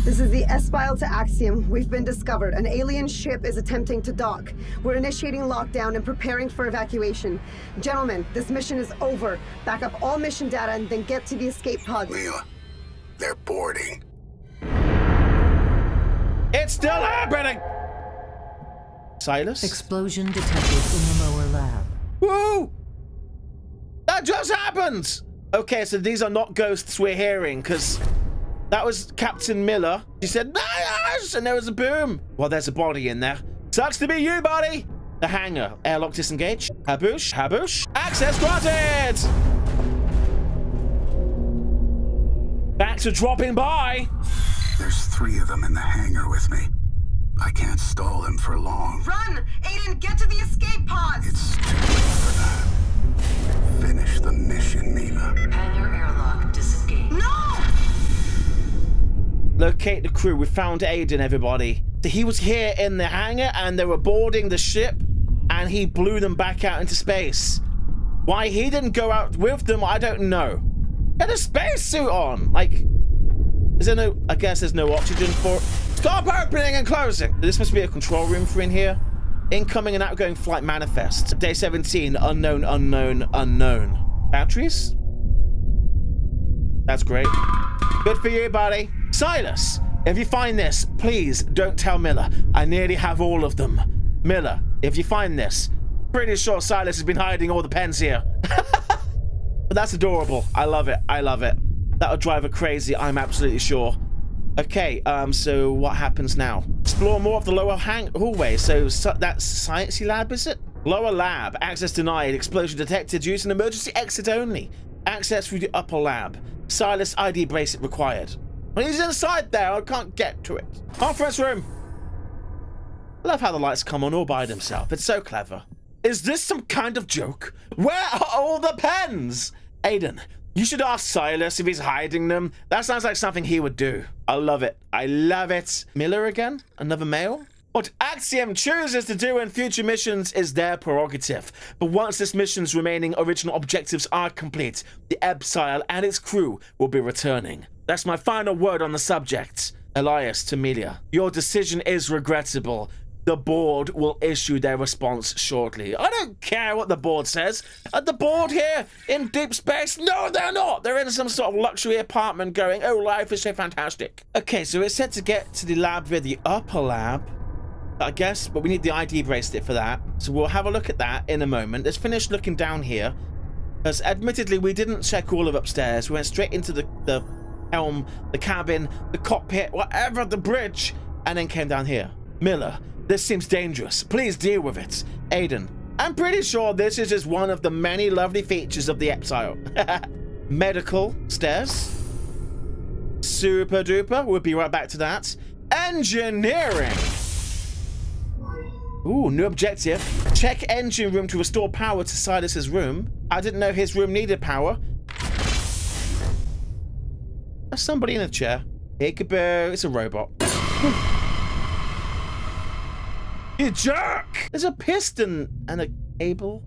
This is the S-File to Axiom. We've been discovered. An alien ship is attempting to dock. We're initiating lockdown and preparing for evacuation. Gentlemen, this mission is over. Back up all mission data and then get to the escape pod. Leela, they're boarding. It's still happening! Silas? Explosion detected in the lower lab. Woo! That just happened! Okay, so these are not ghosts we're hearing, because that was Captain Miller. She said, "Nice!" And there was a boom. Well, there's a body in there. Sucks to be you, buddy! The hangar. Airlock disengaged. Haboosh. Haboosh. Access granted! Thanks for dropping by. There's 3 of them in the hangar with me. I can't stall them for long. Run! Aiden, get to the escape pods! It's too late for that. Finish the mission, Mila. Hangar airlock disengaged. No! Locate the crew. We found Aiden, everybody. He was here in the hangar and they were boarding the ship and he blew them back out into space. Why he didn't go out with them, I don't know. He had a spacesuit on. Like, is there no... I guess there's no oxygen for it. Stop opening and closing. This must be a control room for in here. Incoming and outgoing flight manifest. Day 17. Unknown, unknown, unknown. Batteries? That's great. Good for you, buddy. Silas, if you find this, please don't tell Miller. I nearly have all of them. Miller, if you find this, pretty sure Silas has been hiding all the pens here. But that's adorable. I love it. I love it. That would drive her crazy, I'm absolutely sure. Okay, so what happens now? Explore more of the lower hallway. So that's sciencey lab, is it? Lower lab. Access denied. Explosion detected. Use an emergency exit only. Access through the upper lab. Silas ID bracelet required. Well, he's inside there. I can't get to it. Conference room. I love how the lights come on all by themselves. It's so clever. Is this some kind of joke? Where are all the pens? Aiden, you should ask Silas if he's hiding them. That sounds like something he would do. I love it. I love it. Miller again? Another male? What Axiom chooses to do in future missions is their prerogative. But once this mission's remaining original objectives are complete, the Epsile and its crew will be returning. That's my final word on the subject. Elias to Melia. Your decision is regrettable. The board will issue their response shortly. I don't care what the board says. At the board here in deep space, no, they're not. They're in some sort of luxury apartment going, oh, life is so fantastic. Okay, so it's set to get to the lab via the upper lab, I guess, but we need the ID bracelet for that. So we'll have a look at that in a moment. Let's finish looking down here. Because admittedly, we didn't check all of upstairs. We went straight into the helm, the cabin, the cockpit, whatever, the bridge, and then came down here. Miller, this seems dangerous. Please deal with it. Aiden, I'm pretty sure this is just one of the many lovely features of the Epsile. Medical stairs. Super duper. We'll be right back to that. Engineering. Ooh, new objective. Check engine room to restore power to Silas's room. I didn't know his room needed power. There's somebody in a chair. Peekaboo. It's a robot. You jerk! There's a piston and a cable.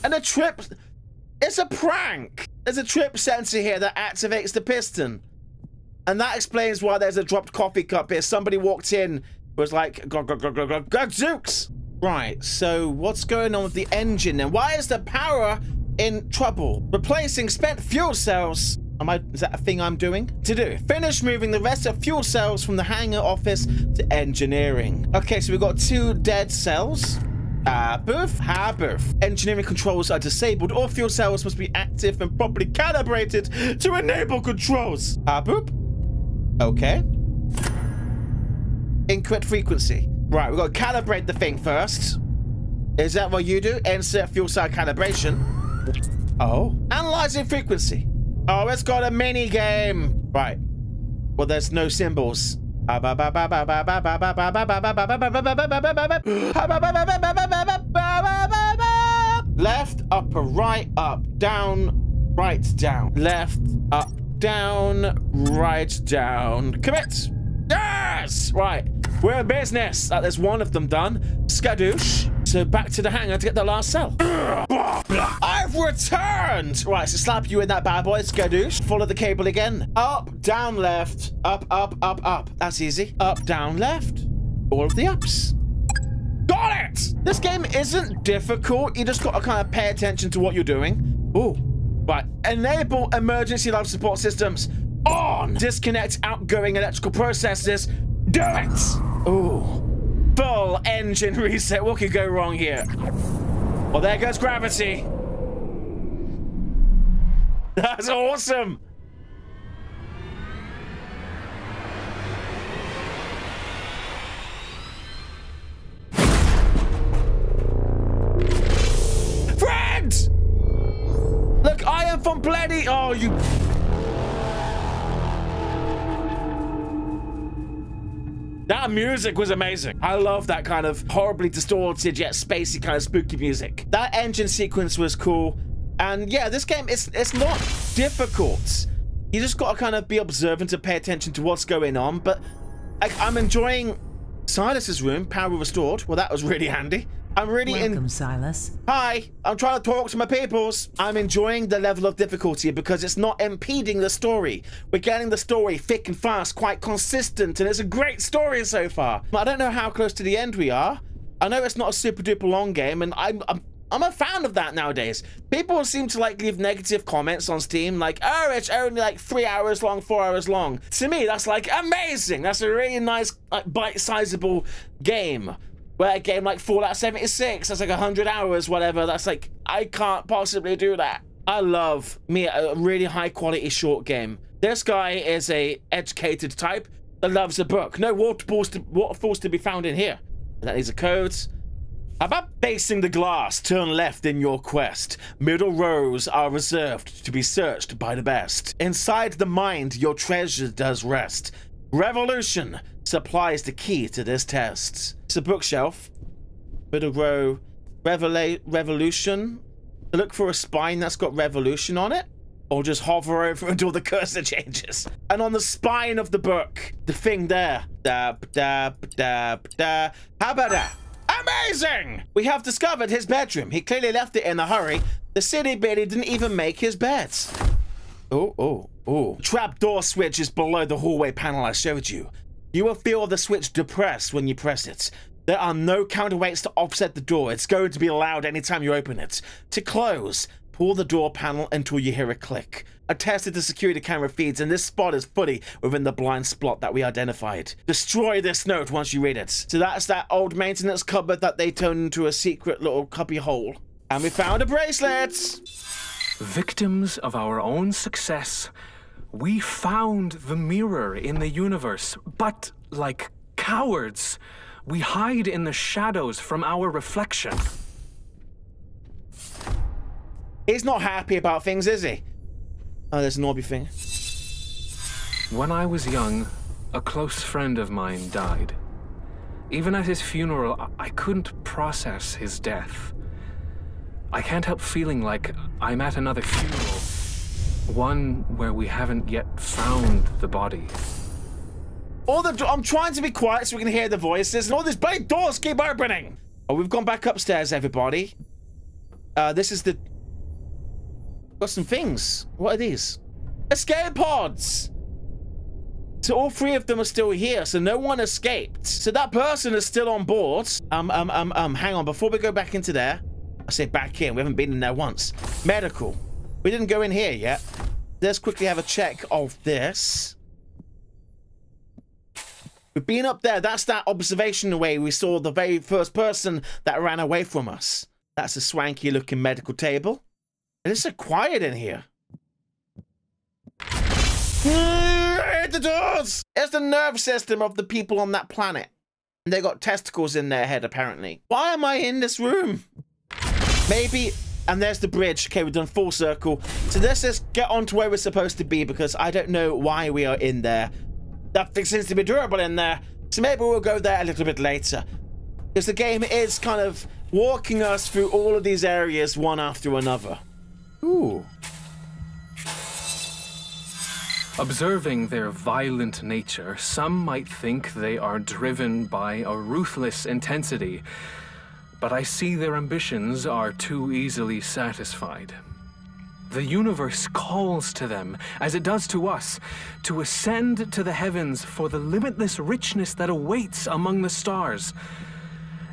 And a trip. It's a prank. There's a trip sensor here that activates the piston. And that explains why there's a dropped coffee cup here. Somebody walked in, was like, gadzooks! Right, so what's going on with the engine then? Why is the power in trouble? Replacing spent fuel cells. Is that a thing I'm doing? To do. Finish moving the rest of fuel cells from the hangar office to engineering. Okay, so we've got 2 dead cells. Boof. Engineering controls are disabled. All fuel cells must be active and properly calibrated to enable controls. Boop. Okay. Incorrect frequency. Right, we've got to calibrate the thing first. Is that what you do? Insert fuel cell calibration. Oh. Analyzing frequency. Oh, it's got a mini game. Right. Well, there's no symbols. Left, upper, right, up, down, right, down. Left, up, down, right, down. Commit. Yes! Right. We're in business. There's one of them done. Skadoosh. So back to the hangar to get the last cell. I've returned! Right, so slap you in that bad boy, skadoosh. Follow the cable again. Up, down, left. Up, up, up, up. That's easy. Up, down, left. All of the ups. Got it! This game isn't difficult. You just got to kind of pay attention to what you're doing. Ooh. Right. Enable emergency life support systems. On! Disconnect outgoing electrical processes. Do it! Ooh. Full engine reset. What could go wrong here? Well, there goes gravity. That's awesome. Friends! Look, I am from bloody... Oh, you... That music was amazing. I love that kind of horribly distorted yet spacey kind of spooky music. That engine sequence was cool. And yeah, this game, it's not difficult. You just got to kind of be observant to pay attention to what's going on. But I'm enjoying Silas's room, power restored. Well, that was really handy. I'm really Welcome, Silas. Hi, I'm trying to talk to my peoples. I'm enjoying the level of difficulty because it's not impeding the story. We're getting the story thick and fast, quite consistent, and it's a great story so far. I don't know how close to the end we are. I know it's not a super duper long game, and I'm a fan of that nowadays. People seem to like leave negative comments on Steam, like, oh, it's only like 3 hours long, 4 hours long. To me, that's like amazing. That's a really nice, like, bite-sizable game. Where a game like Fallout 76, that's like 100 hours, whatever, that's like, I can't possibly do that. I love me a really high quality short game. This guy is a educated type that loves a book. No waterfalls to be found in here. That is a code. How about facing the glass? Turn left in your quest. Middle rows are reserved to be searched by the best. Inside the mind, your treasure does rest. Revolution supplies the key to this test. It's a bookshelf. Middle row, revolution. Look for a spine that's got revolution on it, or just hover over until the cursor changes. And on the spine of the book, the thing there. Dab, dab, dab, dab. How about that? Amazing! We have discovered his bedroom. He clearly left it in a hurry. The city barely didn't even make his beds. Oh. Trapdoor switch is below the hallway panel I showed you. You will feel the switch depressed when you press it. There are no counterweights to offset the door. It's going to be loud anytime you open it. To close, pull the door panel until you hear a click. I tested the security camera feeds, and this spot is fully within the blind spot that we identified. Destroy this note once you read it. So that's that old maintenance cupboard that they turned into a secret little cubby hole. And we found a bracelet! Victims of our own success, we found the mirror in the universe, but like cowards, we hide in the shadows from our reflection. He's not happy about things, is he? Oh, there's an Orby thing. When I was young, a close friend of mine died. Even at his funeral, I couldn't process his death. I can't help feeling like I'm at another funeral, one where we haven't yet found the body. I'm trying to be quiet so we can hear the voices, and all these big doors keep opening. Oh, we've gone back upstairs, everybody. This is the... Got some things. What are these? Escape pods! So all three of them are still here, so no one escaped. So that person is still on board. Hang on, before we go back into there, I say back in, we haven't been in there once. Medical. We didn't go in here yet. Let's quickly have a check of this. We've been up there. That's that observation way we saw the very first person that ran away from us. That's a swanky looking medical table. And it's so quiet in here. Hit the doors! It's the nerve system of the people on that planet. And they got testicles in their head, apparently. Why am I in this room? Maybe, and there's the bridge. Okay, we've done full circle. So let's just get on to where we're supposed to be, because I don't know why we are in there. That thing seems to be durable in there. So maybe we'll go there a little bit later. Because the game is kind of walking us through all of these areas one after another. Ooh. Observing their violent nature, some might think they are driven by a ruthless intensity. but I see their ambitions are too easily satisfied. The universe calls to them, as it does to us, to ascend to the heavens for the limitless richness that awaits among the stars.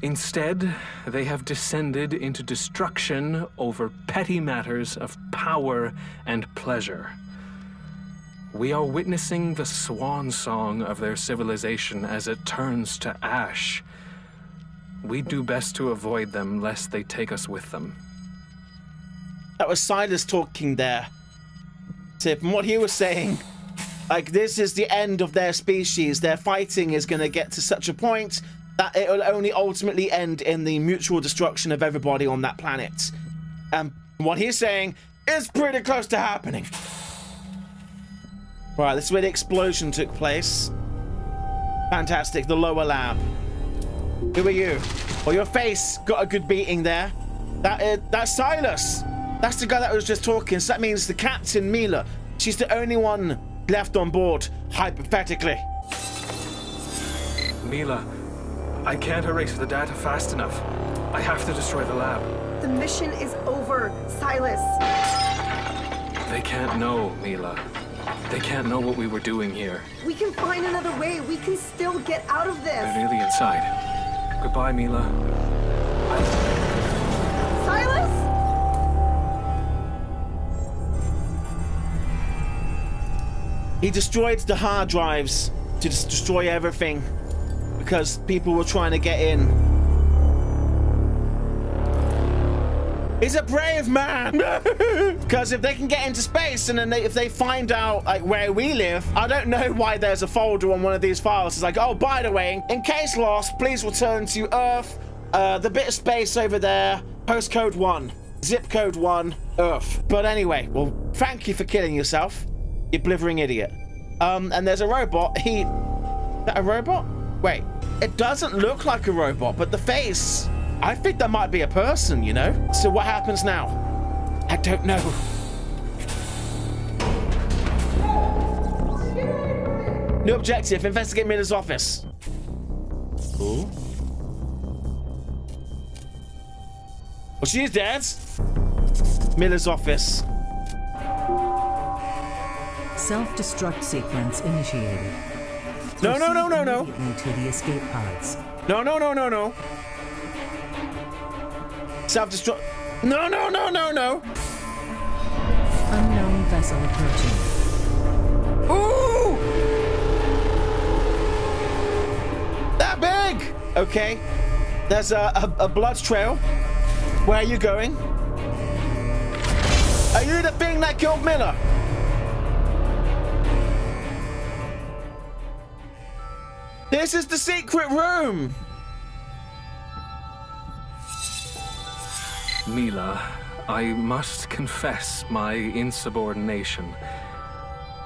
Instead, they have descended into destruction over petty matters of power and pleasure. We are witnessing the swan song of their civilization as it turns to ash. We do best to avoid them lest they take us with them. That was Silas talking there. So from what he was saying, like, this is the end of their species. Their fighting is going to get to such a point that it will only ultimately end in the mutual destruction of everybody on that planet. And what he's saying is pretty close to happening. Right, this is where the explosion took place. Fantastic, the lower lab. Who are you? Well, your face got a good beating there. That's Silas. That's the guy that was just talking. So that means the captain, Mila, she's the only one left on board, hypothetically. Mila, I can't erase the data fast enough. I have to destroy the lab. The mission is over, Silas. They can't know, Mila. They can't know what we were doing here. We can find another way. We can still get out of this. They're nearly inside. Goodbye, Mila. Silas? He destroyed the hard drives to just destroy everything because people were trying to get in. He's a brave man. Because if they can get into space and then if they find out like where we live, I don't know why there's a folder on one of these files. It's like, oh, by the way, in case lost, please return to Earth, the bit of space over there, postcode 1, zip code 1, Earth. But anyway, well, thank you for killing yourself, you blithering idiot. And there's a robot. Is that a robot? Wait, it doesn't look like a robot, but the face, I think that might be a person, you know? So what happens now? I don't know. New objective, investigate Miller's office. Cool. Well, she's dead. Miller's office. Self-destruct sequence initiated. No, no, no, no, no. To the escape pods. No, no, no, no, no. Self-destruct. No, no, no, no, no. Unknown vessel approaching. Ooh! That big! Okay. There's a blood trail. Where are you going? Are you the thing that killed Miller? This is the secret room! Mila, I must confess my insubordination.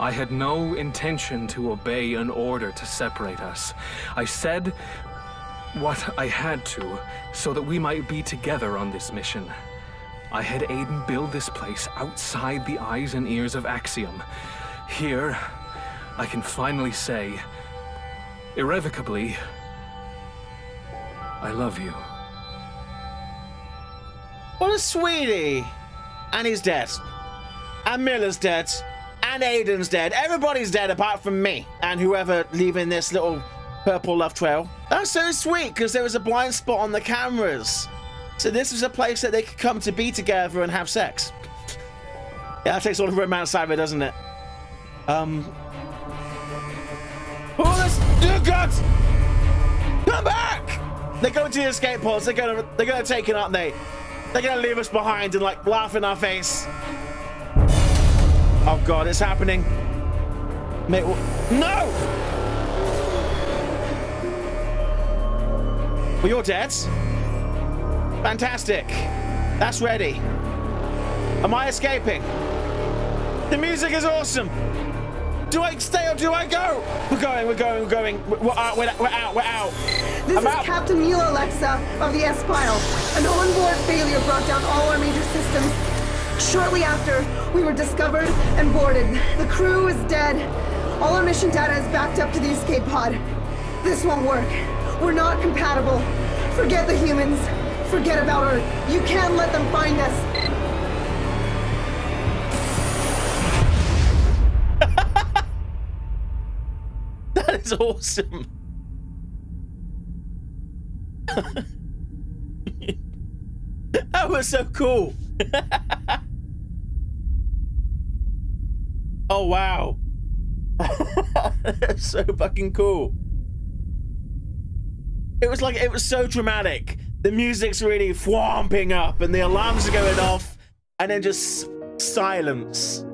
I had no intention to obey an order to separate us. I said what I had to so that we might be together on this mission. I had Aiden build this place outside the eyes and ears of Axiom. Here, I can finally say, irrevocably, I love you. What a sweetie. And he's dead. And Miller's dead. And Aiden's dead. Everybody's dead apart from me. And whoever leaving this little purple love trail. That's so sweet because there was a blind spot on the cameras. So this was a place that they could come to be together and have sex. Yeah, that takes all the romance out of it, doesn't it? Oh, that's... Oh, God! Come back! They're going to the escape pods. They're gonna take it, aren't they? They're gonna leave us behind and like laugh in our face. Oh God, it's happening. Mate, no! Well, you're dead. Fantastic. That's ready. Am I escaping? The music is awesome. Do I stay or do I go? We're going. We're out. This is Captain Mila Alexa of the S-Pile. An onboard failure brought down all our major systems. Shortly after, we were discovered and boarded. The crew is dead. All our mission data is backed up to the escape pod. This won't work. We're not compatible. Forget the humans. Forget about Earth. You can't let them find us. That is awesome. That was so cool. Oh wow. That's so fucking cool. It was so dramatic. The music's really thwomping up and the alarms are going off and then just silence.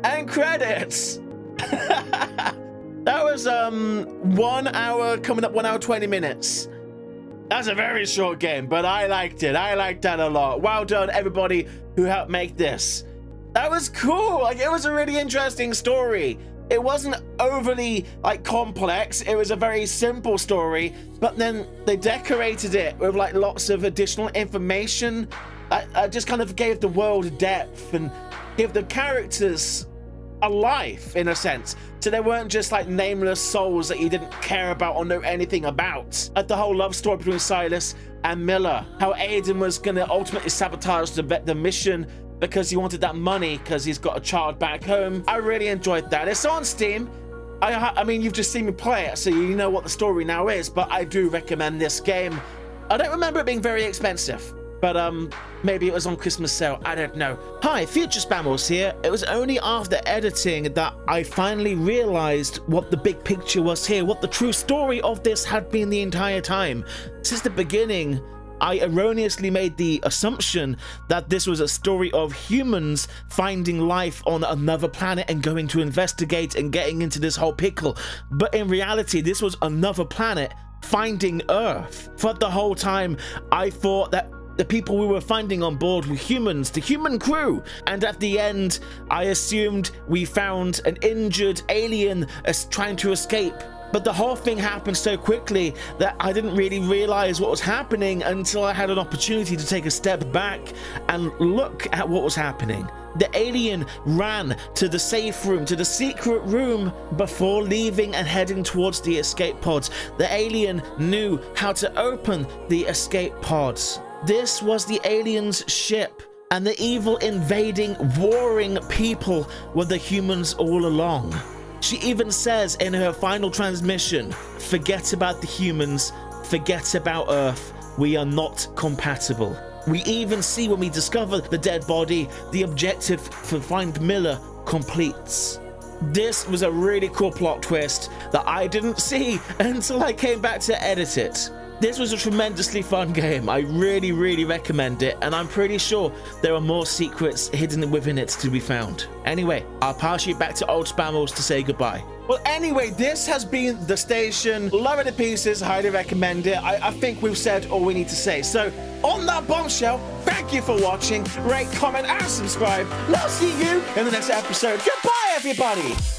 And credits. That was 1 hour, coming up 1 hour 20 minutes. That's a very short game, but I liked it. I liked that a lot. Well done, everybody who helped make this. That was cool. Like, it was a really interesting story. It wasn't overly like complex. It was a very simple story, but then they decorated it with like lots of additional information. I just kind of gave the world depth and gave the characters a life in a sense, so they weren't just like nameless souls that you didn't care about or know anything about. Like the whole love story between Silas and Miller, how Aiden was gonna ultimately sabotage the mission because he wanted that money because he's got a child back home. I really enjoyed that. It's on Steam. I mean, you've just seen me play it, so you know what the story now is, but I do recommend this game. I don't remember it being very expensive, but maybe it was on Christmas sale, I don't know. Hi, Future Spammals here. It was only after editing that I finally realized what the big picture was here, what the true story of this had been the entire time. Since the beginning, I erroneously made the assumption that this was a story of humans finding life on another planet and going to investigate and getting into this whole pickle. But in reality, this was another planet finding Earth. For the whole time, I thought that the people we were finding on board were humans, the human crew. And at the end, I assumed we found an injured alien trying to escape. But the whole thing happened so quickly that I didn't really realize what was happening until I had an opportunity to take a step back and look at what was happening. The alien ran to the safe room, to the secret room, before leaving and heading towards the escape pods. The alien knew how to open the escape pods. This was the alien's ship, and the evil invading, warring people were the humans all along. She even says in her final transmission, forget about the humans, forget about Earth, we are not compatible. We even see when we discover the dead body, the objective for Find Miller completes. This was a really cool plot twist that I didn't see until I came back to edit it. This was a tremendously fun game. I really, really recommend it, and I'm pretty sure there are more secrets hidden within it to be found. Anyway, I'll pass you back to Old Spammals to say goodbye. Well, anyway, this has been The Station. Love it to pieces, highly recommend it. I think we've said all we need to say. So, on that bombshell, thank you for watching. Rate, comment, and subscribe. And I'll see you in the next episode. Goodbye, everybody!